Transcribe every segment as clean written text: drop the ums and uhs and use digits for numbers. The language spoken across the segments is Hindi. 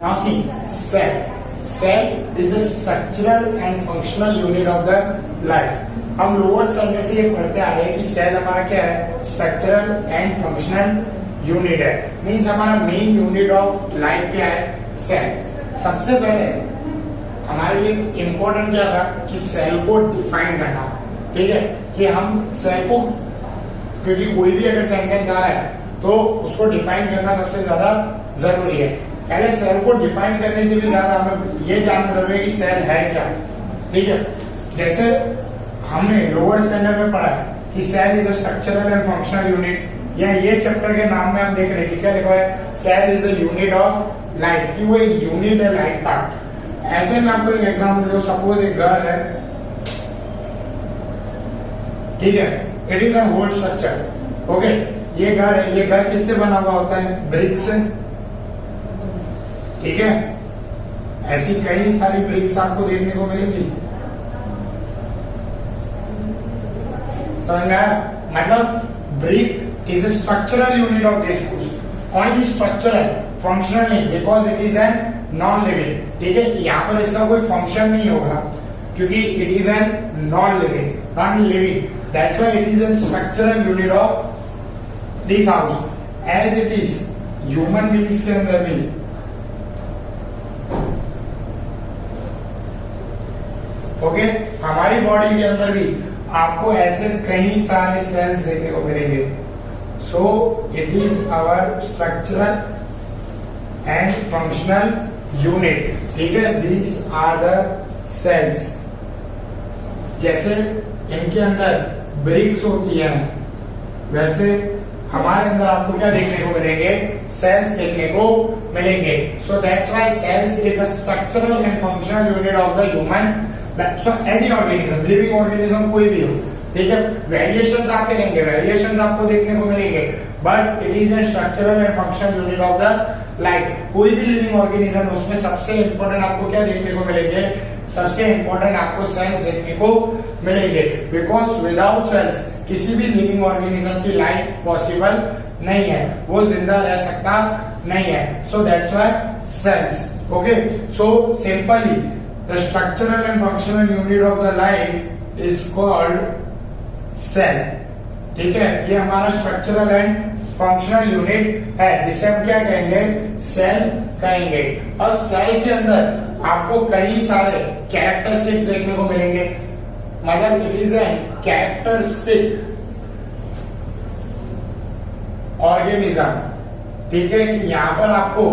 Now see, cell is a structural and functional unit of the life. हम लोअर स्टैंडर्ड से ये पढ़ते आ रहे हैं कि सेल हमारा क्या है, स्ट्रक्चरल एंड फंक्शनल यूनिट है। मींस हमारा मेन यूनिट ऑफ लाइफ क्या है, सेल। सबसे पहले हमारे लिए इम्पोर्टेंट क्या था कि सेल को डिफाइन करना, ठीक है, कि हम सेल को, क्योंकि कोई भी अगर सेंटेंस आ रहा है तो उसको डिफाइन करना सबसे ज्यादा जरूरी है। पहले सेल को डिफाइन करने से भी ज्यादा हमें ये जानना जरूरी है कि सेल है क्या, ठीक है। जैसे हमने लोअर स्टैंडर्ड में पढ़ा है कि cell is a structural and functional unit, या ये चैप्टर के नाम में हम देख रहे हैं कि क्या लिखा है, cell is a unit of life, कि वो एक यूनिट है लाइफ का। ऐसे में आपको एक एग्जांपल दो, सपोज एक घर है, ठीक है, it is a whole structure, okay. ये घर है, ये घर किससे बना हुआ होता है, ब्रिक से, ठीक है। ऐसी कई सारी ब्रिक्स आपको देखने को मिलेंगी, समझ में आया? मतलब brick is a structural unit of this house, only structural, functional नहीं, because it is an non living, ठीक है। यहाँ पर इसका कोई फंक्शन नहीं होगा क्योंकि it is an non living, non living, that's why it is an structural unit of this house. As it is human beings के अंदर भी, ओके, हमारी बॉडी के अंदर भी आपको ऐसे कई सारे सेल्स देखने को मिलेंगे। So it is our structural and functional unit, ठीक है। These are the cells. जैसे इनके अंदर ब्रिक्स होती हैं, वैसे हमारे अंदर आपको क्या देखने को मिलेंगे, सेल्स देखने को मिलेंगे। So that's why cells is a structural and functional unit of the human. So any organism, living organism कोई भी हो, ठीक है, वेरिएशंस आते रहेंगे, वेरिएशंस आपको देखने को मिलेंगे, but it is a structural and functional unit of the life. कोई भी लिविंग ऑर्गेनिज्म, उसमें सबसे इंपॉर्टेंट आपको क्या देखने को मिलेंगे, सबसे इंपॉर्टेंट आपको सेल्स देखने को मिलेंगे, बिकॉज विदाउट सेल्स किसी भी लिविंग ऑर्गेनिज्म की लाइफ पॉसिबल नहीं है, वो जिंदा रह सकता नहीं है। So that's why cells, okay. So simply the structural and functional unit of the life is called cell, ठीक है। ये हमारा स्ट्रक्चरल एंड फंक्शनल यूनिट है, जिसे हम क्या कहेंगे, सेल कहेंगे। अब सेल के अंदर आपको कई सारे कैरेक्टरिस्टिक्स देखने को मिलेंगे, मतलब it is an characteristic organism, ठीक है, कि यहाँ पर आपको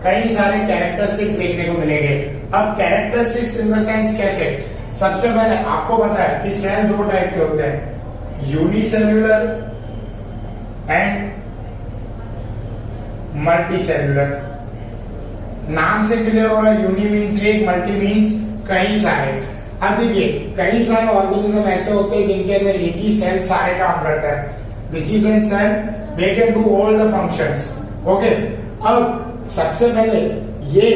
कई सारे कैरेक्टरिस्टिक्स देखने को मिलेंगे। अब कैरेक्टरिस्टिक्स इन द सेंस कैसे, सबसे पहले आपको पता है कि सेल दो टाइप के होते हैं, यूनिसेल्युलर एंड मल्टीसेल्युलर। नाम से क्लियर हो रहा है, यूनी मींस एक, मल्टी मींस कई सारे। अब देखिए कई सारे ऑर्गेनिज्म ऐसे होते हैं जिनके अंदर एक ही सेल सारे काम करता है, this is an cell, they can do all the functions, okay. अब सबसे पहले ये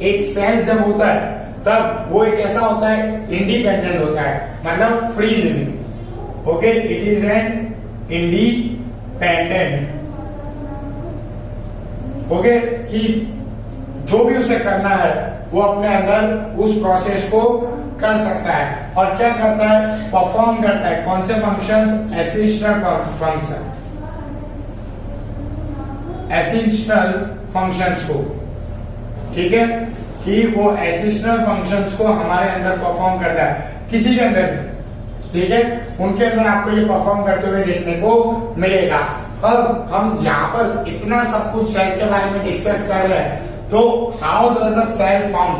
एक सेल जब होता है तब वो एक ऐसा होता है, इंडिपेंडेंट होता है, मतलब free living, okay, it is an independent, okay, कि जो भी उसे करना है वो अपने अंदर उस प्रोसेस को कर सकता है। और क्या करता है, परफॉर्म करता है, कौन से functions, essential function, essential functions को, ठीक है, कि वो एसेंशियल फंक्शंस को हमारे अंदर परफॉर्म करता है, किसी के अंदर, ठीक है, उनके अंदर आपको ये परफॉर्म करते हुए देखने को मिलेगा। अब हम यहाँ पर इतना सब कुछ सेल के बारे में डिस्कस कर रहे हैं, तो how does a cell form,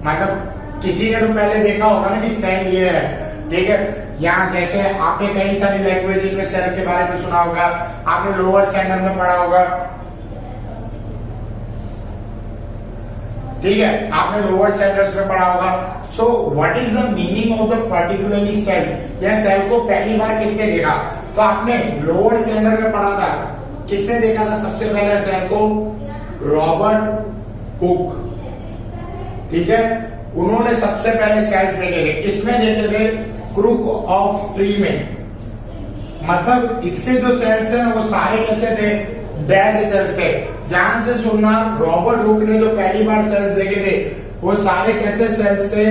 मतलब किसी ने तो पहले देखा होगा ना कि सेल ये है, ठीक है। यहाँ जैसे आपने कई सारी लैंग्वेजेस में सेल के बारे में सुना होगा, आपने लोअर स्टैंडर्ड में पढ़ा होगा, ठीक है, आपने लोअर स्टैंडर्ड्स में पढ़ा होगा। So what is the meaning of the particularly cells, यह सेल को पहली बार किसने देखा, तो आपने लोअर स्टैंडर्ड में पढ़ा था, किसने देखा था सबसे पहले सेल को, रॉबर्ट कुक, ठीक है, उन्होंने सबसे पहले सेल्स देखे थे। किसमें देखे थे, क्रूक ऑफ ट्री में। मतलब इसके जो सेल्स हैं वो सारे कैसे थे, डेड सेल्स है, ध्यान से सुनना, रॉबर्ट हुक ने जो पहली बार सेल्स देखे थे वो सारे कैसे सेल्स थे,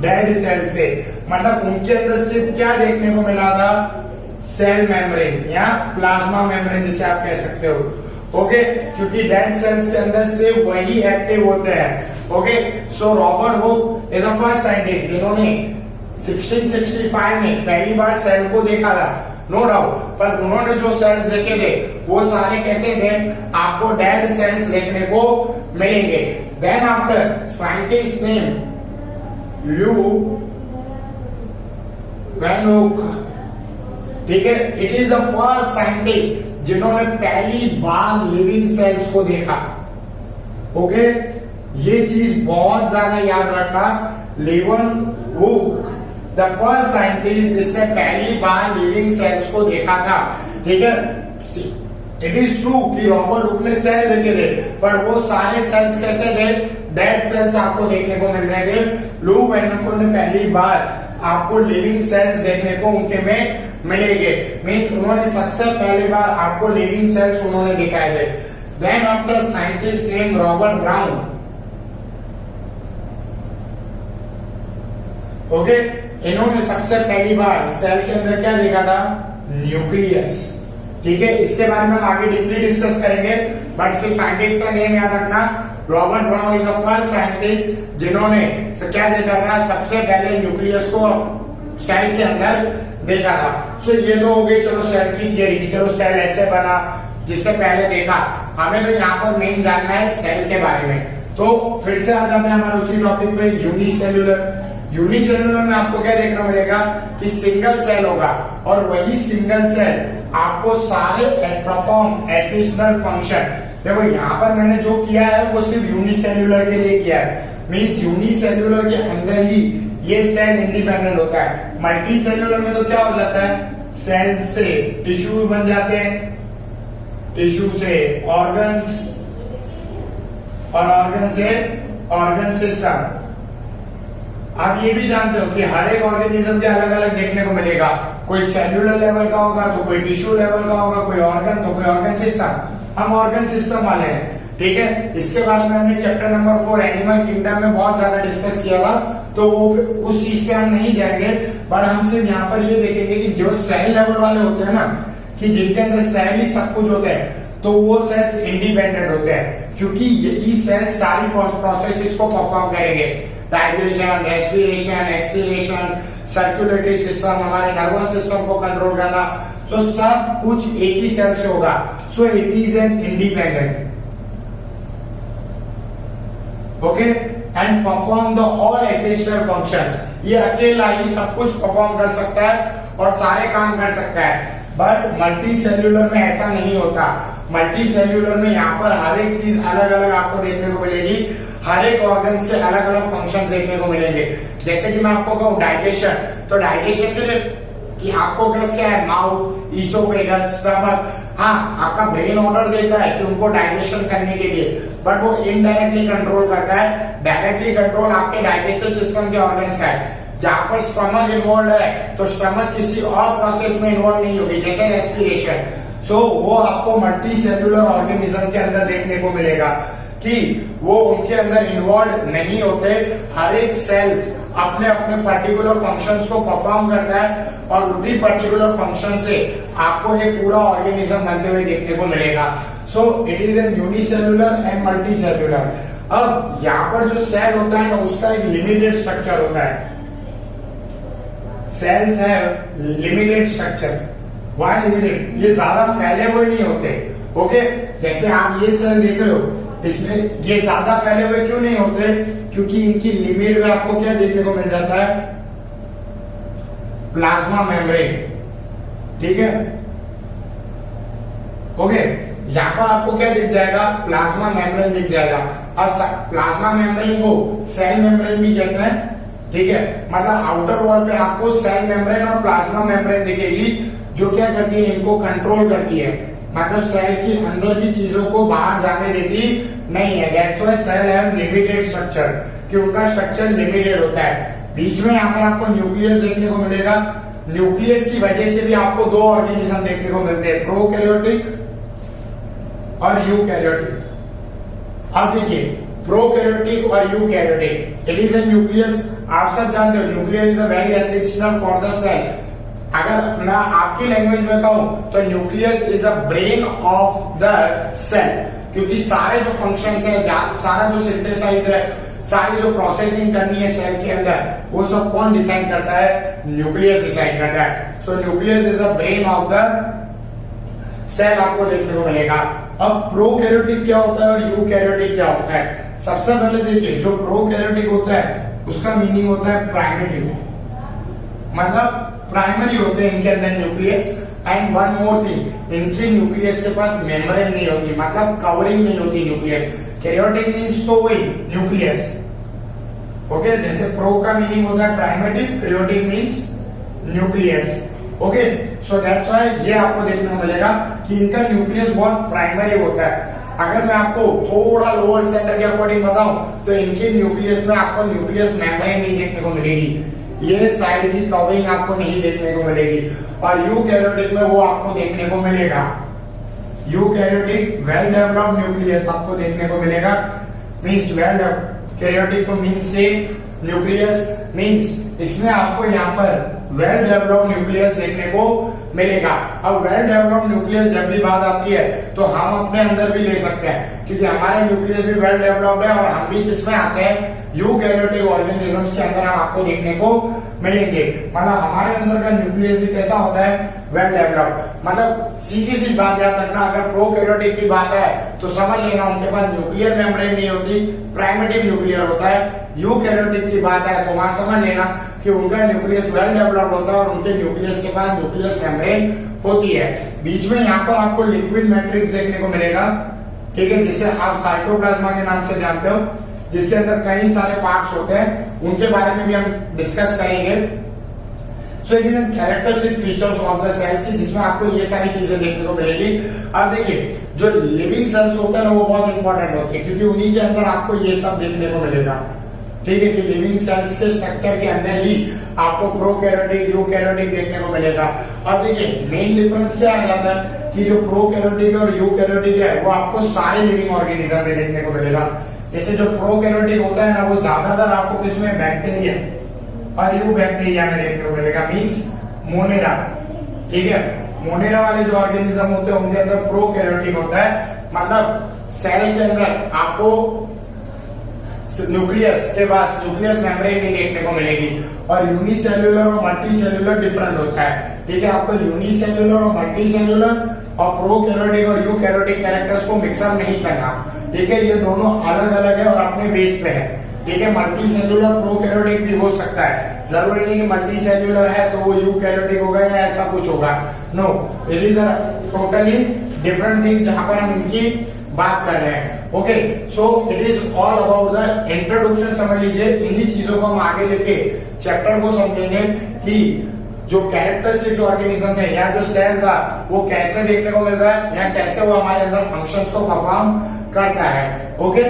डेड सेल्स थे। मतलब उनके अंदर सिर्फ क्या देखने को मिला था, सेल मेम्ब्रेन या प्लाज्मा मेम्ब्रेन जिसे आप कह सकते हो। ओके, क्योंकि डेड सेल्स के अंदर सिर्फ वही एक्टिव होते हैं। Okay, so Robert Hooke is the first scientist जिन्होंने 1665 में पहली बार सेल को देखा था, नो डाउट, पर उन्होंने जो सेल्स देखे थे वो सारे कैसे थे, आपको डेड सेल्स देखने को मिलेंगे। Then after scientist name Leeuwenhoek, ठीक है, it is the first scientist जिन्होंने पहली बार लिविंग सेल्स को देखा। ओके, ये चीज बहुत ज्यादा याद रखना, लिवन हुक द फर्स्ट साइंटिस्ट जिसने पहली बार लिविंग सेल्स को देखा था। ठीक है, इट इज ट्रू कि रॉबर्ट हुक ने सेल देखे थे, पर वो सारे सेल्स कैसे थे, डेड सेल्स आपको देखने को मिल रहे थे। ल्यू वैन हुक ने पहली बार आपको लिविंग सेल्स देखने को उनके में मिलेंगे, मीन्स उन्होंने सबसे पहली बार आपको लिविंग सेल्स उन्होंने दिखाए थे। Then after scientist name Robert Brown, okay, इन्होंने सबसे पहली बार सेल के अंदर क्या देखा था, न्यूक्लियस। ठीक है, इसके बारे में हम आगे डीपली डिस्कस करेंगे, बट सिर्फ साइंटिस्ट का नेम याद रखना, Robert brown is the first scientist जिन्होंने क्या देखा था, सबसे पहले न्यूक्लियस को सेल के अंदर देखा था। सो ये तो हो गई चलो सेल की थियरी की, चलो सेल ऐसे बना जिससे पहले देखा। हमें तो यहाँ पर मेन जानना है सेल के बारे में, तो फिर से आ जाते हैं हमारे उसी टॉपिक पे, यूनिसेल्यूलर। यूनिसेल्यूलर में आपको क्या देखने को मिलेगा कि सिंगल सेल होगा, और वही सिंगल सेल आपको सारे परफॉर्म एसेंशियल फंक्शन। देखो यहाँ पर मैंने जो किया है वो सिर्फ यूनिसेल्यूलर के लिए किया है, मींस यूनिसेल्यूलर के अंदर ही ये सेल इंडिपेंडेंट होता है। मल्टी सेल्यूलर में तो क्या हो जाता है, सेल से टिश्यू बन जाते हैं, टिश्यू से ऑर्गन्स, और ऑर्गन से ऑर्गन सिस्टम। आप ये भी जानते हो कि हर एक ऑर्गेनिज्म के अलग अलग देखने को मिलेगा, कोई सेल्यूलर लेवल का होगा तो कोई टिश्यू लेवल का होगा, कोई ऑर्गन तो कोई ऑर्गन सिस्टम। हम ऑर्गन सिस्टम वाले हैं, ठीक है। इसके बारे में हमने चैप्टर नंबर 4 एनिमल किंगडम में बहुत ज्यादा डिस्कस किया था, तो वो उस चीज पे हम नहीं जाएंगे, पर हम सिर्फ यहाँ पर ये देखेंगे कि जो सेल लेवल वाले होते हैं ना, कि जिनके अंदर सेल ही सब कुछ होते हैं, तो वो सेल्स इंडिपेंडेंट होते हैं, क्योंकि यही सेल सारी प्रोसेसेस को परफॉर्म करेंगे, digestion, respiration, expiration, circulatory system, हमारे नर्वस सिस्टम को कंट्रोल करना, तो सब कुछ एक ही सेल से होगा। सो it is an independent, okay, and perform the all essential functions. ये अकेला ही सब कुछ परफॉर्म कर सकता है और सारे काम कर सकता है, बट मल्टी सेल्यूलर में ऐसा नहीं होता। मल्टी सेल्यूलर में यहाँ पर हर एक चीज अलग अलग आपको देखने को मिलेगी, हर एक ऑर्गन्स के अलग अलग फंक्शंस देखने को मिलेंगे। जैसे कि मैं आपको कहूँ डाइजेशन, तो डाइजेशन के लिए कि आपको क्या है, माउथ, ईसोफेगस, स्टमक, हाँ आपका ब्रेन ऑर्डर देता है कि उनको डाइजेशन करने के लिए, बट वो इनडायरेक्टली कंट्रोल करता है। डायरेक्टली कंट्रोल आपके डाइजेस्टिव सिस्टम के ऑर्गन्स का है। जहां पर स्टमक इन्वॉल्व है तो स्टमक किसी और प्रोसेस में इन्वॉल्व नहीं होगी, जैसे रेस्पिरेशन। सो वो आपको मल्टी सेल्यूलर ऑर्गेनिज्म के अंदर देखने को मिलेगा कि वो उनके अंदर इन्वॉल्व नहीं होते। हर एक सेल्स अपने अपने पर्टिकुलर फंक्शंस को परफॉर्म करता है और उसी पर्टिकुलर फंक्शन से आपको एक पूरा ऑर्गेनिज्म बनते हुए देखने को मिलेगा। सो it is N unicellular and multi cellular. अब यहाँ पर जो सेल होता है ना, उसका एक लिमिटेड स्ट्रक्चर होता है। सेल्स है लिमिटेड स्ट्रक्चर। Why limited? ये ज्यादा फैले हुए नहीं होते, ओके। जैसे आप ये सेल देख रहे हो, इसमें ये ज्यादा फैले हुए क्यों नहीं होते? क्योंकि इनकी लिमिट में आपको क्या देखने को मिल जाता है, प्लाज्मा मेम्ब्रेन, ठीक है, ओके। यहाँ पर आपको क्या दिख जाएगा, प्लाज्मा मेम्ब्रेन दिख जाएगा। अब प्लाज्मा मेम्ब्रेन को सेल मेम्ब्रेन भी कहते हैं, ठीक है। मतलब आउटर वॉल पे आपको सेल मेम्ब्रेन और प्लाज्मा मेम्ब्रेन दिखेगी, जो क्या करती है, इनको कंट्रोल करती है। मतलब सेल की अंदर की चीजों को बाहर जाने देती नहीं है। That's why cell have limited structure, कि उनका स्ट्रक्चर लिमिटेड होता है। बीच में यहाँ पर आपको न्यूक्लियस देखने को मिलेगा। न्यूक्लियस की वजह से भी आपको दो ऑर्गेनिज्म देखने को मिलते हैं, प्रोकैरियोटिक और यूकैरियोटिक। अब देखिए प्रोकैरियोटिक और eukaryotic, it is a nucleus. आप सब जानते हो nucleus is a very essential for the cell. अगर मैं आपकी लैंग्वेज में कहूं तो nucleus is a brain of the cell, क्योंकि सारे जो फंक्शंस है, सारा जो सिंथेसाइज है, सारी जो प्रोसेसिंग करनी है सेल के अंदर, वो सब कौन डिसाइड करता है? न्यूक्लियस डिसाइड करता है। So nucleus is a brain of the cell आपको देखने को मिलेगा। अब प्रोकैरियोटिक क्या होता है और यूकैरियोटिक क्या होता है? सबसे पहले देखिए, जो प्रोकैरियोटिक होता है उसका मीनिंग होता है प्राइमेटिव, मतलब प्राइमरी होते हैं इनके अंदर nucleus. And one more thing, इनके न्यूक्लियस के पास मेम्ब्रेन नहीं होती, मतलब कवरिंग नहीं होती न्यूक्लियस। कैरियोटिक मींस तो वही न्यूक्लियस, ओके। जैसे प्रो का मीनिंग होता है primitive, karyotic means nucleus, okay. So that's why ये आपको देखने को मिलेगा कि इनका न्यूक्लियस बहुत प्राइमरी होता है। अगर मैं आपको थोड़ा लोअर सेंटर के अकॉर्डिंग बताऊं तो इनके न्यूक्लियस में आपको न्यूक्लियस मेम्ब्रेन नहीं देखने को मिलेगी, ये साइड की कवरिंग आपको नहीं देखने को मिलेगी। और यूकैरियोटिक में वो आपको देखने को मिलेगा। यूकैरियोटिक वेल डेवलप्ड न्यूक्लियस आपको देखने को मिलेगा, मींस वेल डेवलप्ड। कैरियोटिक को मींस से न्यूक्लियस मींस इसमें आपको यहाँ पर वेल डेवलप्ड न्यूक्लियस देखने को मिलेगा। अब वेल डेवलप्ड न्यूक्लियस जब भी बात आती है तो हम अपने अंदर भी ले सकते हैं, क्योंकि हमारे न्यूक्लियस भी वेल डेवलप्ड है और हम भी किसमें आते हैं? यूकैरियोटिक ऑर्गेनिजम्स के अंदर हम आपको देखने को मिलेंगे। मतलब हमारे अंदर का न्यूक्लियस भी कैसा होता है? Well developed. मतलब सीधी सी बात याद रखना, अगर प्रोकैरियोटिक की बात है तो समझ लेना उनके पास न्यूक्लियर मेम्ब्रेन नहीं होती, प्राइमेटिव न्यूक्लियर होता है। यूकैरियोटिक की बात है तो वहां समझ लेना कि उनका न्यूक्लियस वेल डेवलप्ड होता है और उनके न्यूक्लियस के पास न्यूक्लियस मेम्ब्रेन होती है। बीच में यहाँ पर आपको लिक्विड मैट्रिक्स देखने को मिलेगा, ठीक है, जिसे आप साइटोप्लाज्मा के नाम से जानते हो, जिसके अंदर कई सारे पार्ट्स होते हैं, उनके बारे में भी हम डिस्कस करेंगे। So it is an characteristic features of the cells की, जिसमें आपको ये सारी चीजें देखने को मिलेगी। अब देखिए, जो लिविंग सेल्स होते हैं ना वो बहुत इंपॉर्टेंट होते हैं, क्योंकि उन्हीं के अंदर आपको ये सब देखने को मिलेगा, ठीक है, कि लिविंग सेल्स के स्ट्रक्चर के अंदर ही आपको प्रोकैरियोटिक यूकैरियोटिक देखने को मिलेगा। अब देखिए मेन डिफरेंस क्या आ जाता है कि जो प्रोकैरियोटिक और यूकैरियोटिक है वो आपको सारे लिविंग ऑर्गेनिज्म में देखने को मिलेगा। जैसे जो प्रोकैरियोटिक होता है ना वो ज्यादातर आपको किसमें? बैक्टीरिया और यूबैक्टीरिया में देखने को मिलेगा, मींस मोनेरा, ठीक है। मोनेरा वाले जो ऑर्गेनिज्म होते हैं उनके अंदर प्रोकैरियोटिक होता है, मतलब सेल के अंदर आपको न्यूक्लियस के पास न्यूक्लियस मेम्ब्रेन नहीं देखने को मिलेगी। और यूनिसेल्युलर और मल्टीसेल्युलर डिफरेंट होता है, ठीक है। आपको यूनिसेल्युलर और मल्टीसेल्युलर और प्रोकैरियोटिक और यूकैरियोटिक कैरेक्टर्स को मिक्सअप नहीं करना, ठीक है। ये दोनों अलग अलग है और अपने बेस पे है, ठीक है। मल्टीसेल्युलर प्रोकैरियोटिक भी हो सकता है, जरूरी नहीं कि मल्टीसेल्युलर है तो वो यूकैरियोटिक होगा या ऐसा कुछ होगा, no, it is a totally different thing जहां पर हम इनकी बात कर रहे हैं, okay. So it is all about the introduction, समझ लीजिए। इन्हीं चीजों को हम आगे लेके चैप्टर को समझेंगे कि जो कैरेक्टरिस्टिक्स ऑर्गेनिज्म है या जो सेल था वो कैसे देखने को मिलता है या कैसे वो हमारे अंदर फंक्शंस को परफॉर्म करता है, ओके।